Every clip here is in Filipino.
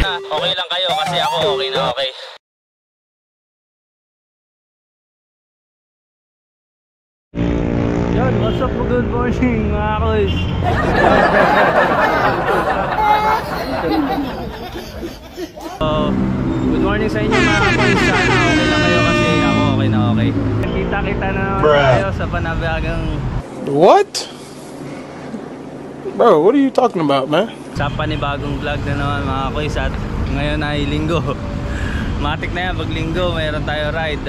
na. Okay lang kayo kasi ako okay na okay. Yun, what's up, good morning mga koys. Good morning sa inyo mga koys. Sana okay lang kayo kasi ako okay na okay. Kita-kita na naman tayo sa panabagang... What? Bro, what are you talking about, man? Sa panibagong vlog na naman mga koys. At ngayon ay linggo. Matik na yan, pag linggo mayroon tayo ride.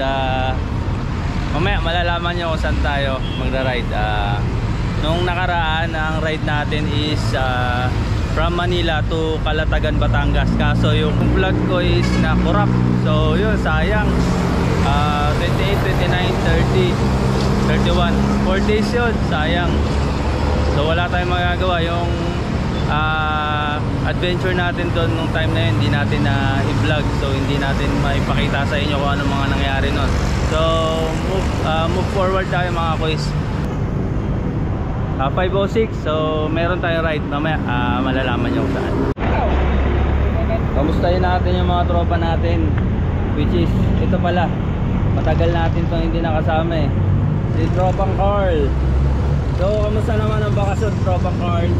Mamaya malalaman nyo kung saan tayo magra-ride. Nung nakaraan, ang ride natin is from Manila to Calatagan, Batangas. Kaso yung vlog ko is na-corrupt. So yun, sayang. 28, 29, 30, 31 4 days yun, sayang. So wala tayong magagawa. Yung adventure natin doon nung time na yun, hindi natin na i-vlog. So hindi natin maipakita sa inyo kung ano mga nangyari nun. So move forward tayo mga koys. 5:06, so meron tayong ride. Mamaya malalaman nyo kung saan. Kamustahin natin yung mga tropa natin, which is ito pala, matagal natin itong hindi nakasama eh, si Tropang Carl. So kamusta naman ang bakasyon, Tropang Carl?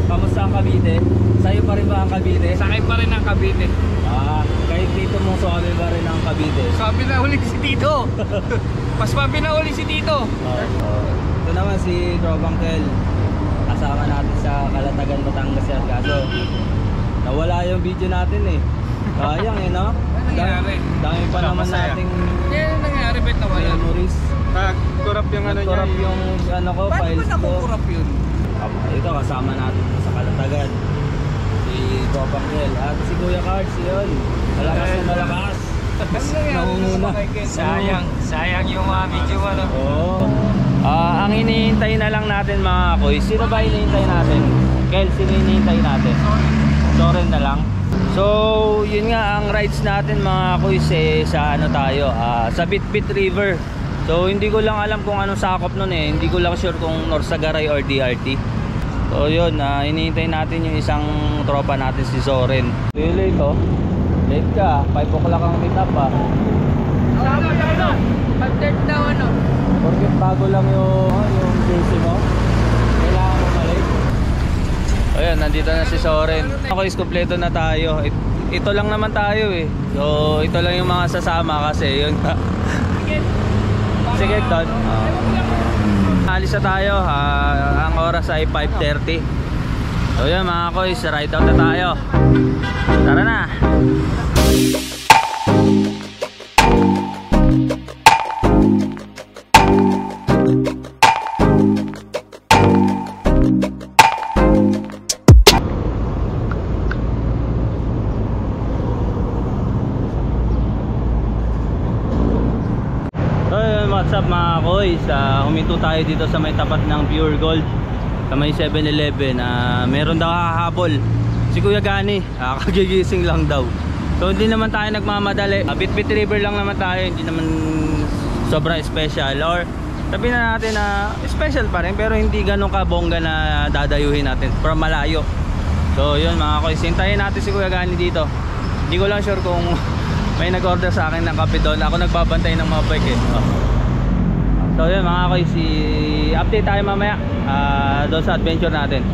Kamusta ang Cavite? Sa'yo pa rin ba ang Cavite? Sa akin pa rin ang Cavite. Kahit dito mong suwabe pa rin ang Cavite. Sabi na huli si Tito. Mas mapinahuli si Tito. Ito naman si Tropang Kel. Kasama natin sa Calatagan, Batangas yan. Kaso nawala yung video natin eh. Sayang eh, no? Dami pa naman nating Yan ang nangyari, bet nawala. memories. Nag-corrupt yung ano niya. Nag-corrupt yung ano ko, Paano files ba ko. nakukurap yun? Ito kasama natin sa Calatagan, si Tropang Kel at si Kuya Cards. Yun, malakas na malakas. Nangunguna. Sayang yung video mo, no? Oo. Ang hinihintay na lang natin mga koy. Sino ba hinihintay natin? Kel, sino hinihintay natin? Soren na lang. So yun nga ang rides natin mga koy, sa ano tayo, sa Bitbit River. So hindi ko lang alam kung anong sakop nun eh. Hindi ko lang sure kung Norsagaray or DRT. So yun, hinihintay natin yung isang tropa natin, si Soren. Late oh. Late ka, 5 o'clock ang meet up ah. Sabi na ano? Pag-third daw ano? Porket bago lang yung jersey mo, kailangan mo malate. Ayan, nandito na si Soren. Okay, kompleto na tayo. Ito lang naman tayo eh. So ito lang yung mga sasama kasi yun. Sige, Don. Alis na tayo. Ang oras ay 5:30. So yun mga koys, ride out na tayo. Tara na. What's up mga koys, huminto tayo dito sa may tapat ng Pure Gold sa may 7-Eleven. Meron daw hahabol si Kuya Gani, kagigising lang daw. So hindi naman tayo nagmamadali. Bitbit River lang naman tayo, hindi naman sobra special, or sabihin na natin na special pa rin pero hindi ganun kabongga na dadayuhin natin from malayo. So yun mga koys, hintayin natin si Kuya Gani dito. Hindi ko lang sure kung may nag-order sa akin ng kape doon. Ako nagbabantay ng mga bike eh. So yun mga koy, update tayo mamaya doon sa adventure natin.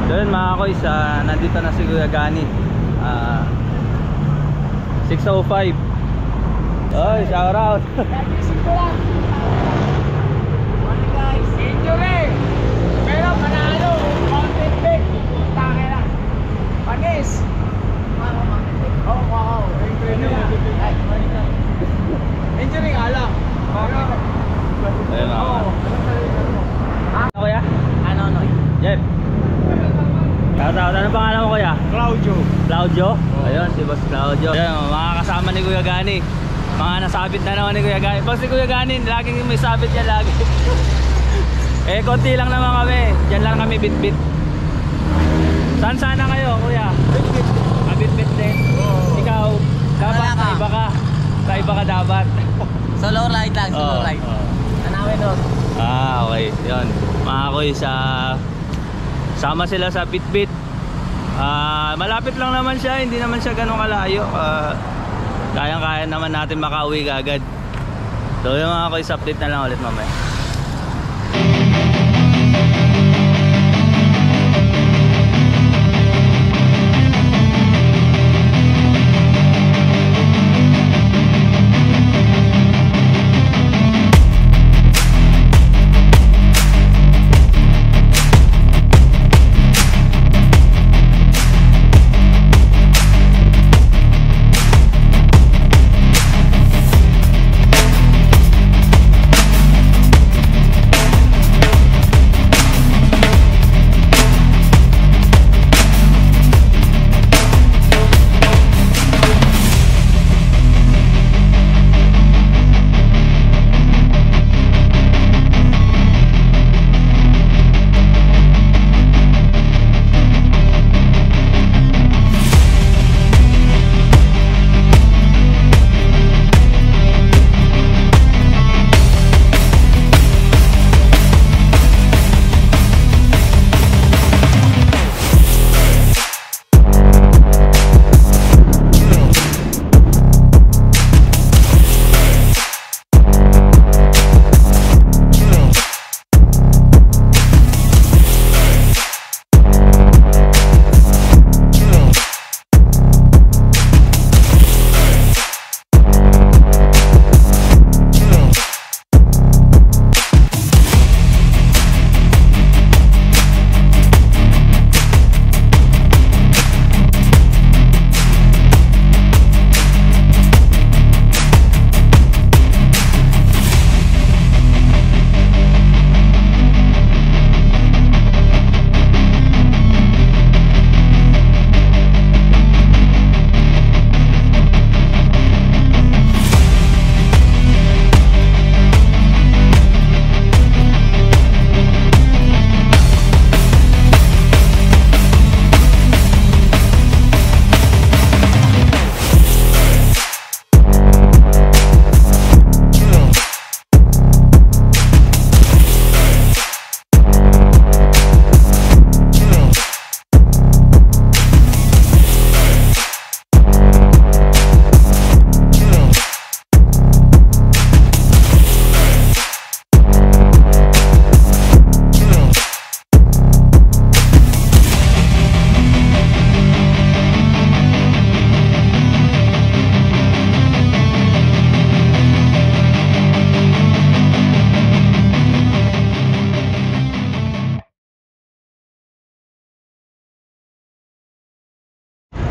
So yun mga koy, nandito na si Kuya Gani. 6:05. Oy, shout out. Injury! Pero panalo! Mountain Peak! Take lang! Panis! Wow! Injury nga lang! Ayun ako. Kuya? Ano? Jeff. Shout out. Ano pangalan mo kuya? Claudio! Claudio? Ayun, si Boss Claudio. Ayun, mga kasama ni Kuya Gani. Mga nasabit na naman ni Kuya Gani. Pag si Kuya Gani, laging may sabit yan lagi. Eh, konti lang naman kami. Diyan lang kami bit-bit. Saan sana kayo, kuya? Bit-bit din. Ikaw, dapat sa iba ka. Sa iba ka dapat. Solo ride lang, solo ride. Tanawin doon. Okay. Yun. Mga kuy, sama sila sa Bit-bit. Malapit lang naman siya, hindi naman siya ganun kalayo. Kayang-kaya naman natin makauwi agad. So yung mga kuy, update na lang ulit mamaya.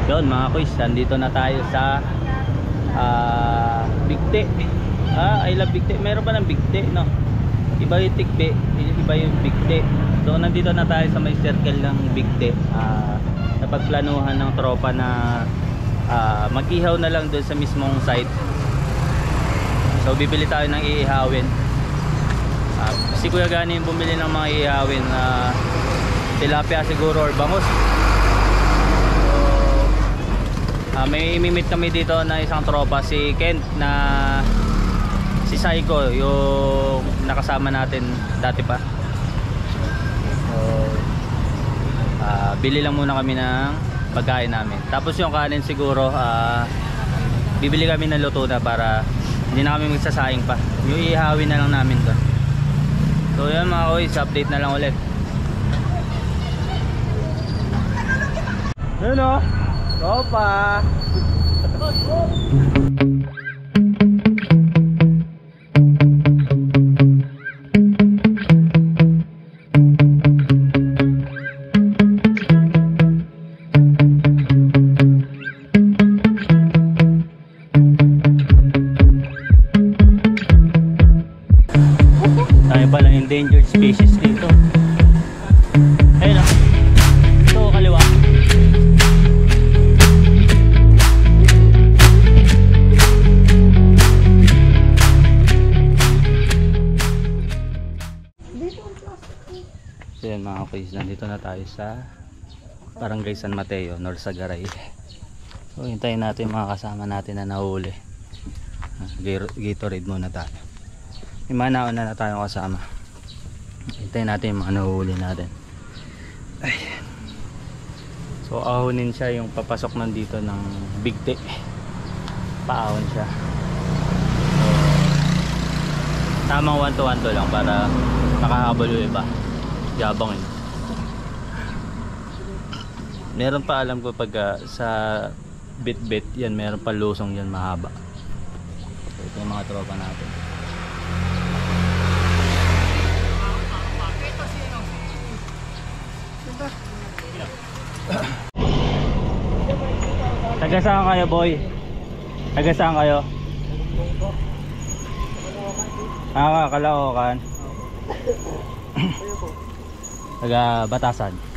Yun mga kuys, nandito na tayo sa Bigte. I love Bigte. Meron pa ng Bigte, no? Iba yung Tikbe, iba yung Bigte. So nandito na tayo sa may circle ng Bigte. Napagplanuhan ng tropa na mag-ihaw na lang doon sa mismong site. So bibili tayo ng iihawin. Si Kuya Gani yung bumili ng mga iihawin na tilapia siguro or bangus. May imimit kami dito na isang tropa, si Kent, na si Saiko, yung nakasama natin dati pa. So bili lang muna kami ng pagkain namin. Tapos yung kanin siguro bibili kami ng luto na para hindi na kami magsasayang pa. Yung ihawin na lang namin doon. So yan mga boys, update na lang ulit. Yun o, tropa. Tayo palang endangered species dito. Ayun o, ito kaliwa. So yan mga kuys, nandito na tayo sa Barangay San Mateo, North Sagaray. So hintayin natin yung mga kasama natin na nahuli. Gatorade muna tayo. May mga nauna na tayong kasama. Hintayin natin yung mga nahuli natin. Ay. So ahonin siya yung papasok nandito ng bigte. Paahon siya. So tamang 1-to-1 to lang para makahabol yung iba. Yabang yun. Meron pa, alam ko pag sa bit-bit yan, meron pa lusong yan mahaba. So ito yung mga tropa natin. Taga saan kayo, boy? Taga saan kayo? Kaloocan. Taga Batasan.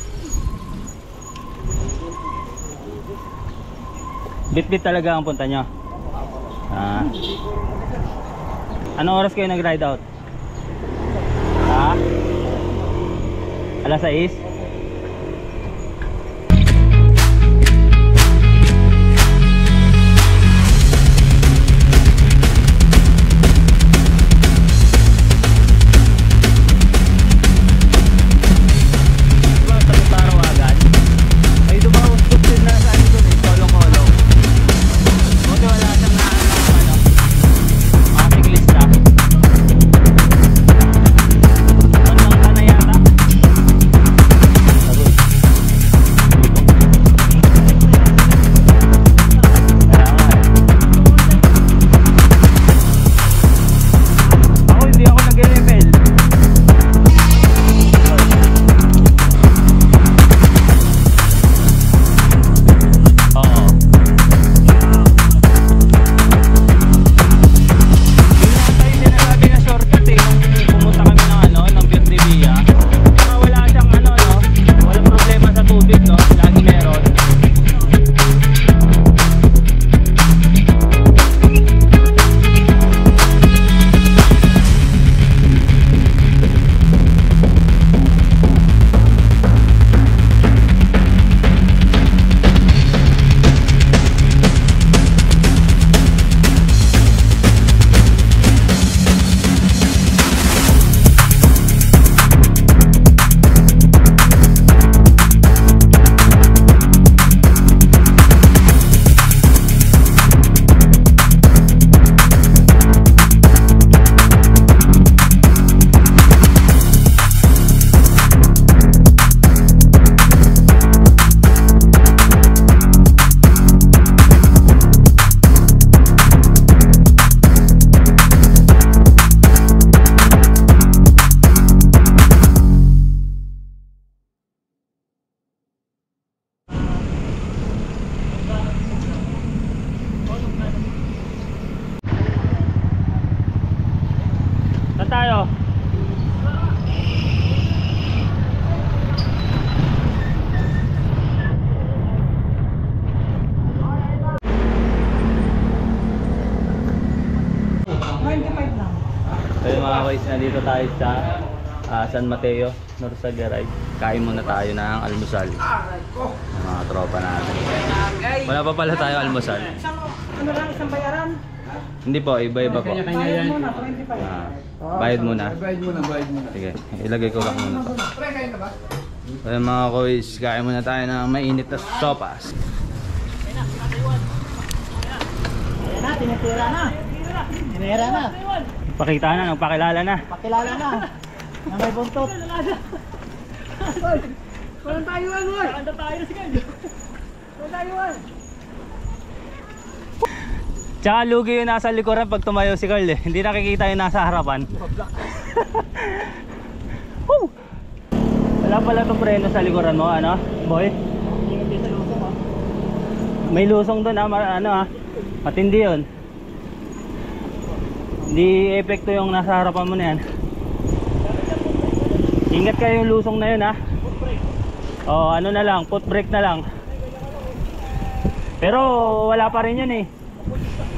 Bit-bit talaga ang punta nyo. Anong oras kayo nag-ride out? Alas 6? Tayo. Ayun mga guys, nandito tayo sa San Mateo, North Sagaray. Kain muna tayo ng almusal. Mga tropa natin. Wala pa pala tayo almusal. Ano lang, isang bayaran? Hindi po, iba-iba po. Bayad muna, 25. Bayad muna. Bayad muna. Sige, ilagay ko lang muna to. Ayun mga guys, kain muna tayo ng mainit na sopas. Ayan na, tinitira na. Tinira na. Pakita na, nagpakilala na. Pakilala na. Na may buntot. Walang tayuan, boy. Walang tayo na si Carl. Walang tayuan. Tsaka lugi yung nasa likuran pag tumayo si Carl eh. Hindi nakikita yung nasa harapan. Wala pala itong preno sa likuran mo, ano? Boy? May lusong doon, matindi yun. Hindi epekto yung nasa harapan mo na yan. Ingat kayo yung lusong na yun, ha? O, ano na lang, foot brake na lang. Pero wala pa rin yun eh.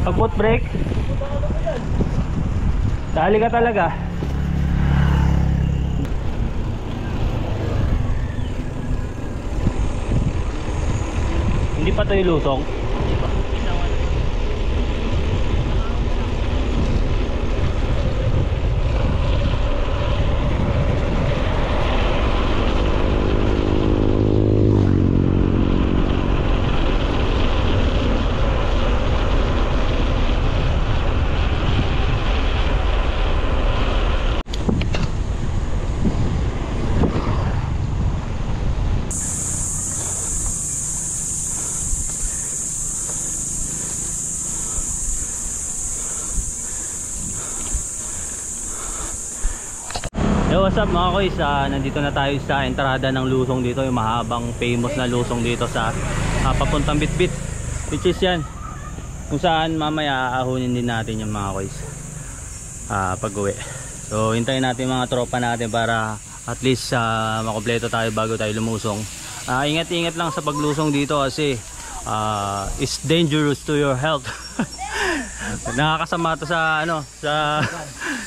Pag foot brake, dali ka talaga. Hindi pa tayo lusong. Yo, what's up mga koys, nandito na tayo sa entrada ng lusong dito, yung mahabang famous na lusong dito sa papuntang Bitbit, which is yan kung saan mamaya aahunin din natin yung mga koys pag uwi. So hintayin natin mga tropa natin para at least makompleto tayo bago tayo lumusong. Ingat-ingat lang sa paglusong dito kasi it's dangerous to your health. Nakakasama to sa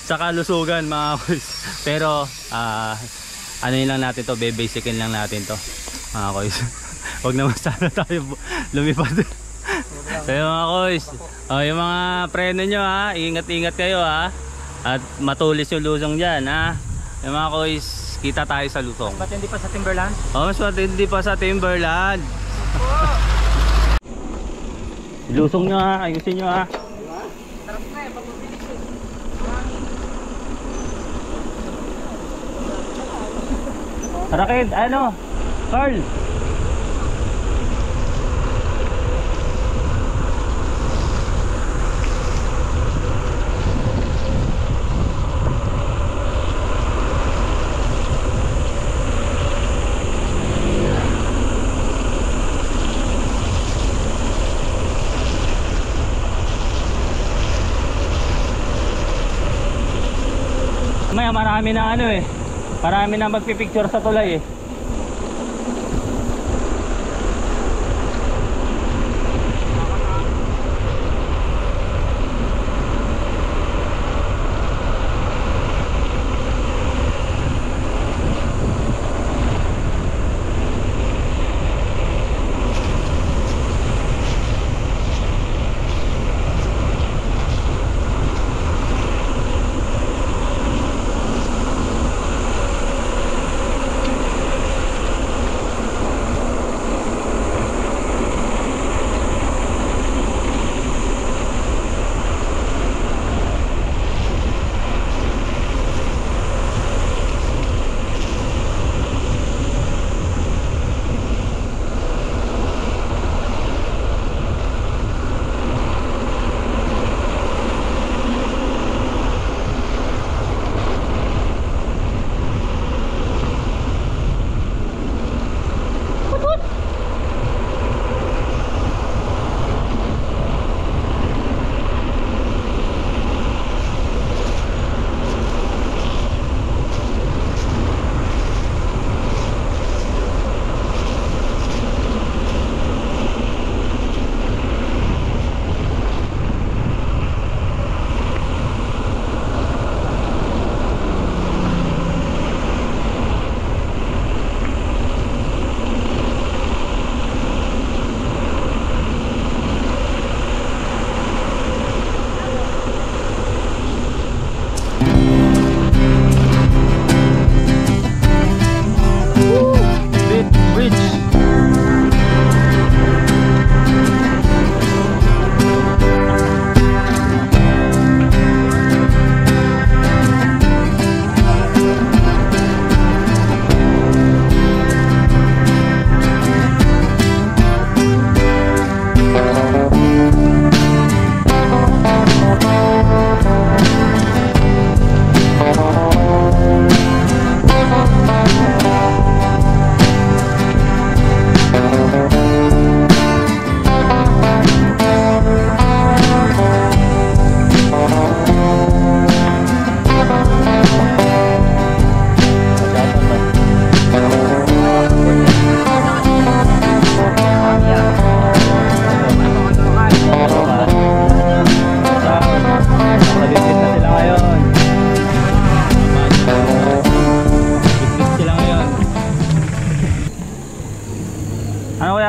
sa kalusugan mga koys. Pero ano yun lang natin to, basicin lang natin to mga koys. Huwag naman sana tayo lumipad. So yung mga koys, yung mga preno nyo ingat-ingat kayo at matulis yung lusong dyan yung mga koys, kita tayo sa lusong. Mas matindi pa sa Timberland? Mas matindi pa sa Timberland. Lusong nyo ayusin nyo Rakid, Carl. Marami na marami na magpipicture sa tulay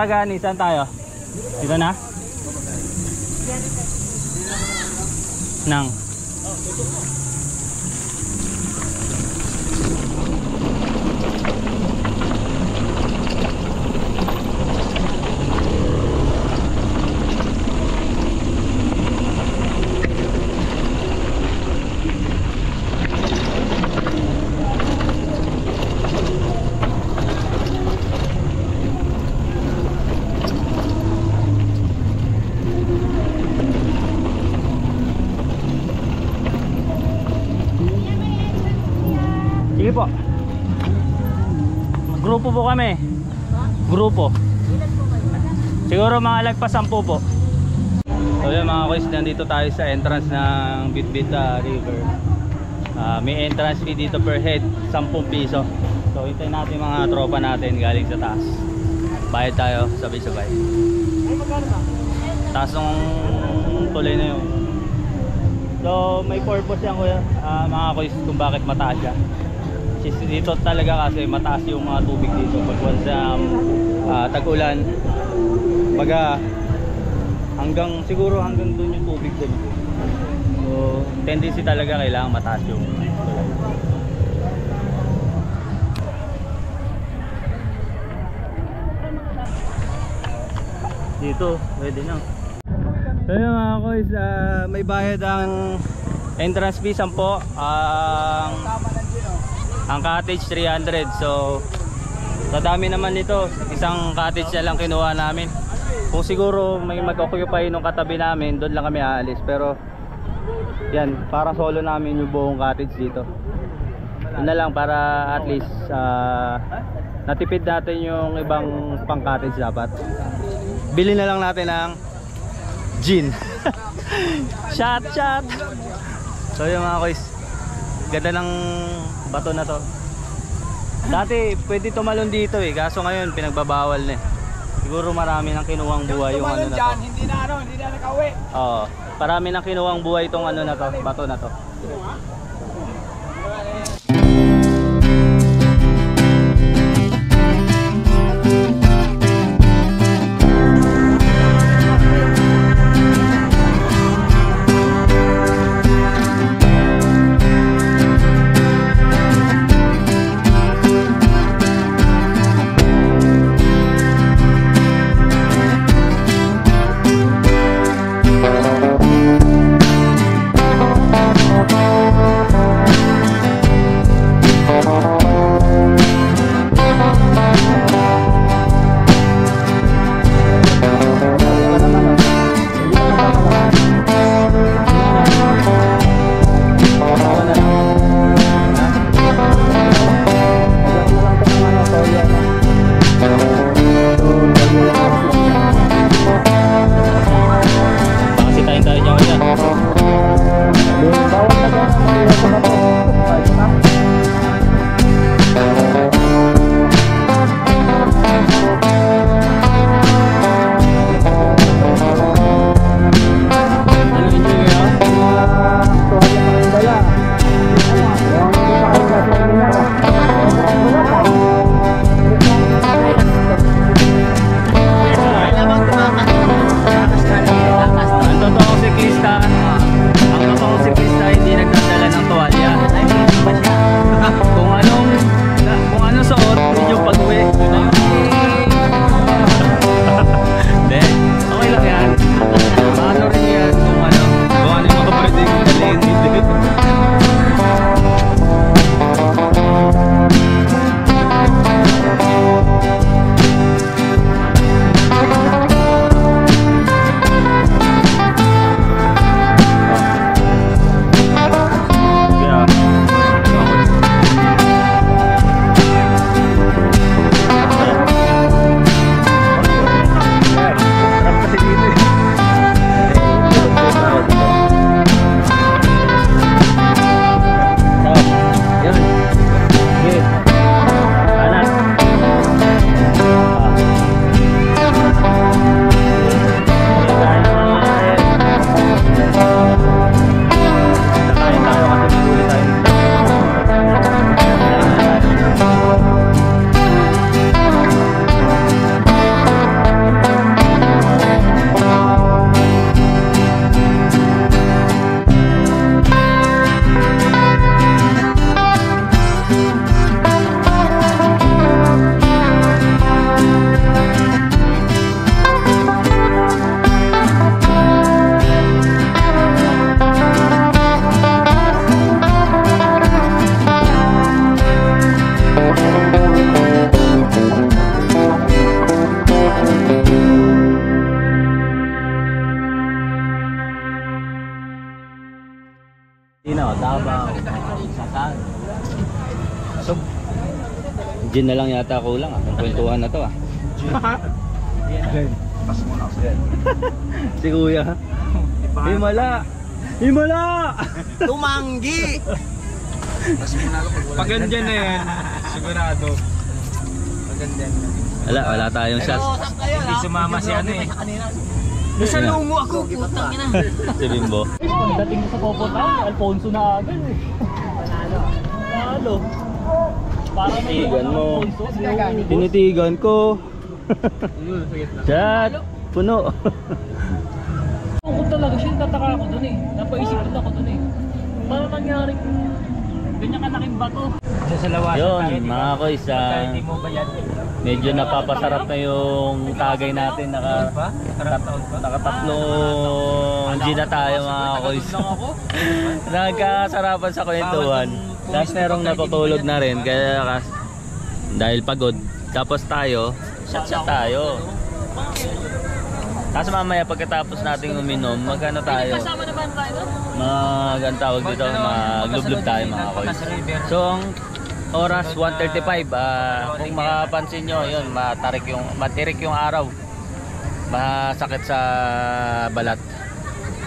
Gani, saan tayo? Dito na? Nang. Sige po. Grupo po kami. Grupo. Siguro mga lagpas 10 po. So yun mga guys, nandito tayo sa entrance ng Bitbit River. May entrance fee dito per head, 10 piso. So hintayin natin mga tropa natin galing sa taas. Bayad tayo, sabay-sabay. Taas ng tuloy na yun. So may purpose yan kuya, mga guys, kung bakit mataas siya. Dito talaga kasi mataas yung mga tubig dito pag once tag-ulan, baga siguro hanggang dun yung tubig dun. So tendency talaga kailangan mataas yung tulay. Dito pwede na. So yun mga boys, may bayad ang entrance fee 10, ang cottage 300. So sa dami naman nito, isang cottage na lang kinuha namin. Kung siguro may mag-occupy nung katabi namin, doon lang kami aalis. Pero yan, para solo namin yung buong cottage dito. Yun na lang para at least natipid natin yung ibang pang cottage dapat. Bili na lang natin ng gin. Shot. So yun mga guys, ganda ng bato na to. Dati pwede tumalon dito kaso ngayon pinagbabawal na. Siguro marami nang kinuwang buhay yung ano na to. Hindi na nakauwi. Oo, marami nang kinuwang buhay itong ano na to, bato na to. Ano, Davao, Sakan. So, gin na lang yata kulang ah. Ang kwentuhan na to ah. Pas mo na ako yan. Si Kuya. Himala! Himala! Tumanggi! Pas mo na ako pag Pag ganyan na yan, sigurado. Pag ganyan. Wala tayong shot. Hindi sumama si ano eh. Nasa lungo ako, putang ina. Si Bimbo. Pagdating sa pupunta, Alfonso na agad eh. Panalo. Parang may Tinitigan mo. Alfonso. Tinitigan ko. Chat! Puno. Kung talaga siya, tataka ako dun eh. Napaisip din ako dun eh. Parang nangyaring ganyan kalaking bato. Sa lawasan Yun, mga koys, Hindi mo ba yan? medyo napapasarap na yung tagay natin. Nakatatlong G na tayo mga koys. Nagkasarapan sa kwentuhan. Tapos merong natutulog na rin kaya dahil pagod. Tapos tayo, shot tayo. Tapos mamaya pagkatapos nating uminom, magano tayo? Kasama naman tayo doon. Tawag dito, maglublub tayo mga koys. So ang oras 1:35, kung makapansin nyo, yun, matirik yung araw. Masakit sa balat.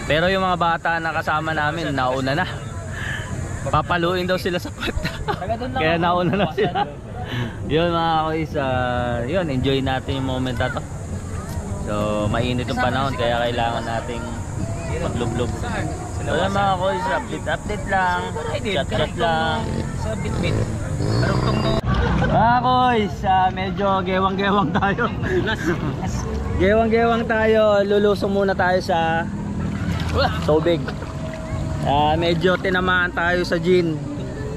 Pero yung mga bata na kasama namin, nauna na. Papaluin daw sila sa kwenta. Kaya nauna na sila. Yun mga koys, yun, enjoy natin yung moment na to. So mainit yung panahon, kaya kailangan nating maglublob. Wala mga koys, update lang, chat lang. Sa bit-bit. Mga koys, medyo gewang-gewang tayo. Gewang-gewang tayo, lulusong muna tayo sa tubig. Medyo tinamaan tayo sa gin,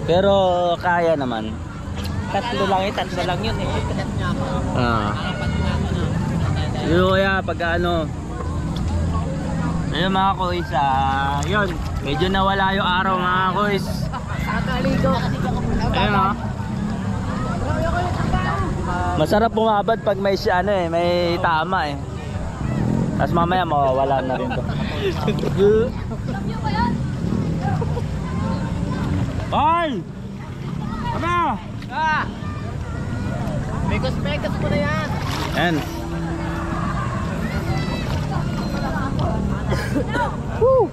pero kaya naman. Tatlo lang yun eh. Yun kaya pagka ano. Ayun mga koys, yun, medyo nawala yung araw mga koys. Ayun o. Masarap bumabad pag may may tama eh. Tapos mamaya mawawala na rin to. Paul! Ano? Mekos mo na yan. Yan. Woo!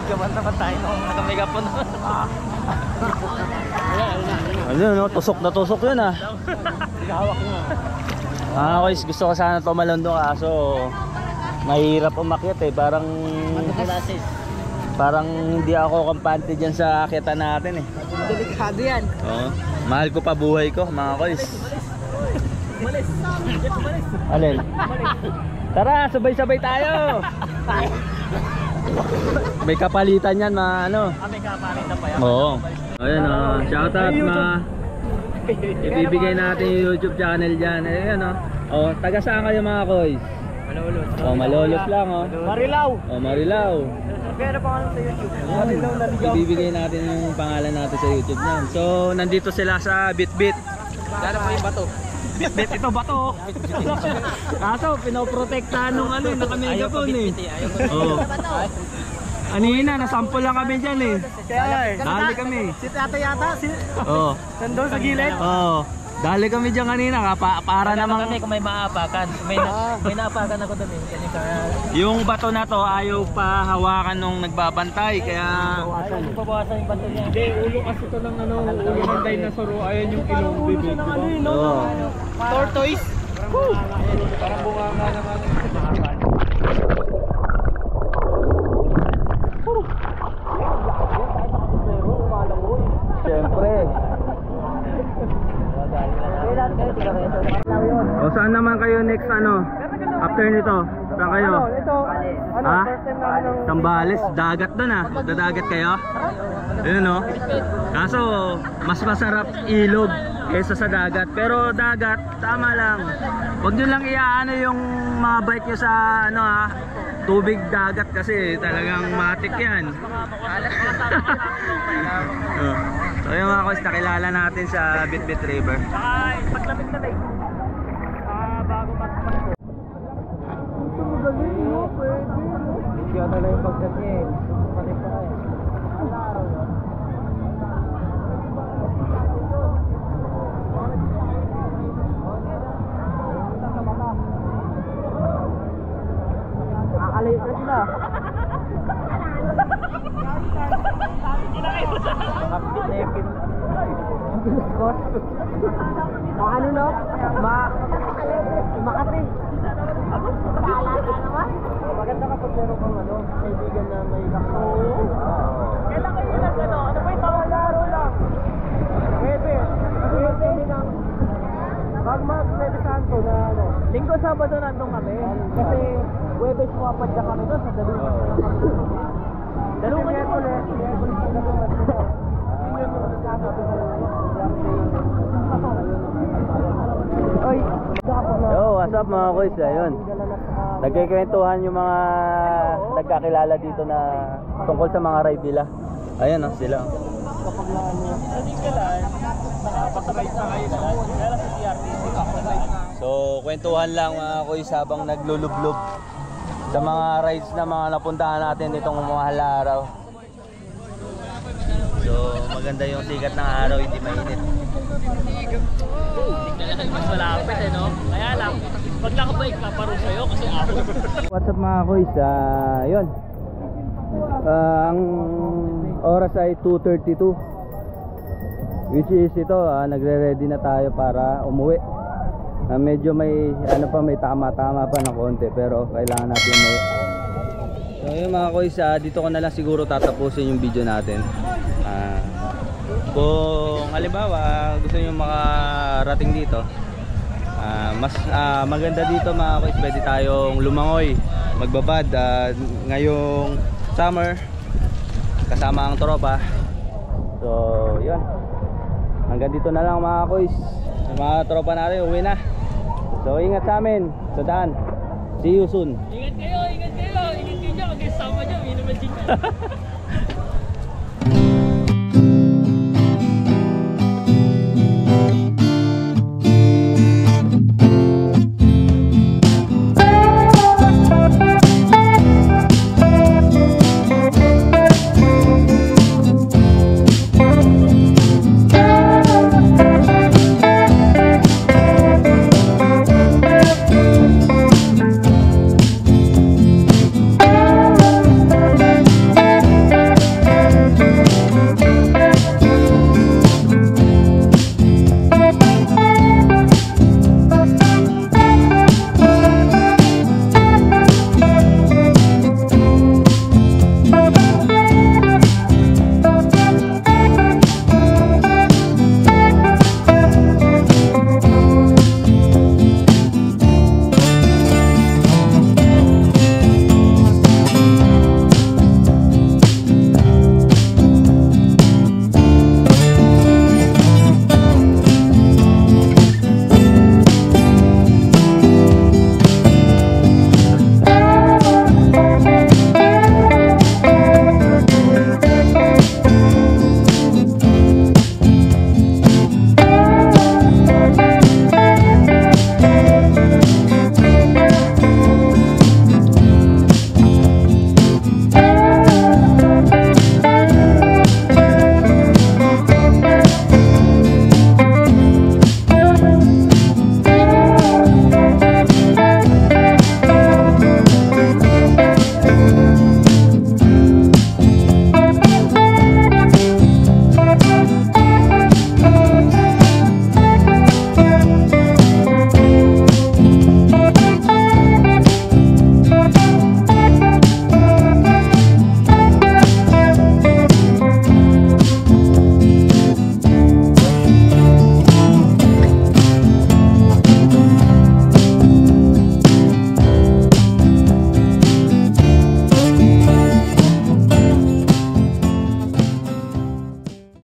Gaman naman tayo nung naka-megapon. Ano no, tusok na tusok yun ah. Hawak mo. Guys, gusto ko sana tumalon doon kaso mahirap umakyat eh. Parang hindi ako kampante dyan sa akitan natin eh. Delikado yan. Oo. Mahal ko pa buhay ko mga koys. Alin? Tara, sabay-sabay tayo. May kapalitan yan mga ano. May kapalitan pa yan. Oo. Ayun oh, shoutout mga ibibigay natin yung YouTube channel dyan. Ayun oh. Oh, taga saan kayo mga koys? Malulot. Oh, Malolos lang oh. Marilaw. Oh, Marilao. Pero pa sa YouTube. Marilaw na ligaw. Ibibigay natin yung pangalan natin sa YouTube niyan. So, nandito sila sa Bitbit. Dala pa yung bato. Bitbit ito bato. Kaso pinoprotektahan nung naka-megaphone eh. Oo. Anina, nasample lang kami dyan eh. Dali kami. Si Tata yata, Oo. nandun sa gilid. Oo. Dali kami dyan kanina para namang Kami kung may maapakan. May naapakan ako doon eh. yung bato na to ayaw pa hawakan nung nagbabantay kaya Pabawasan yung bato niya. Hindi, ulo kasi ito ng ulo ng dinosaur. Ayan yung ilong bibig. Oo. Tortoise. Parang bunganga naman. Siyempre. O saan naman kayo next after nito? Saan kayo? Ha? Tambales, dagat doon ah. Dadagat kayo? Ayun o. Kaso mas masarap ilog kaysa sa dagat. Pero dagat, tama lang. Huwag nyo lang iaano yung mga bike nyo sa tubig dagat kasi talagang matik yan. So yung mga koys, nakilala natin sa Bitbit River. Paglapit na tayo. Bago matapos. yata na yung pagkat niya eh. Panik pa eh. Nakakalayo na sila. Kapit-lepin. Ano no? Makati. Maganda kapag meron kang kaibigan na may lakad. Kailan kayo lang ano? Ano ba yung tawag laro lang? Pwede din ang Pwede Santo na Linggo, Sabado nandun kami. Kasi Huwebes pumapadya kami doon sa Dalungan. Dalungan yun ulit. Oy, Yo, what's up mga boys? Ayun. Nagkikwentuhan yung mga nagkakilala dito na tungkol sa mga ride nila. Ayan sila. So, kwentuhan lang mga boys habang naglulublob sa mga rides na mga napuntahan natin itong mahal na araw. So, maganda yung sikat ng araw, hindi mainit. Mas malapit eh, no? Kaya lang, pag nakabike ka, paro sa'yo kasi ako. What's up mga boys? Yun. Ang oras ay 2:32. Which is ito, nagre-ready na tayo para umuwi. Medyo may may tama-tama pa ng konti pero kailangan natin umuwi. So yun mga boys, dito ko na lang siguro tatapusin yung video natin. Kung halimbawa gusto niyo makarating dito, mas maganda dito mga boys, pwede tayong lumangoy, magbabad ngayong summer kasama ang tropa. So yun, hanggang dito na lang mga boys. Yung mga tropa natin uwi na. So ingat sa amin sa daan. See you soon. Ingat kayo dyan. Kasi sama nyo, may naman dyan.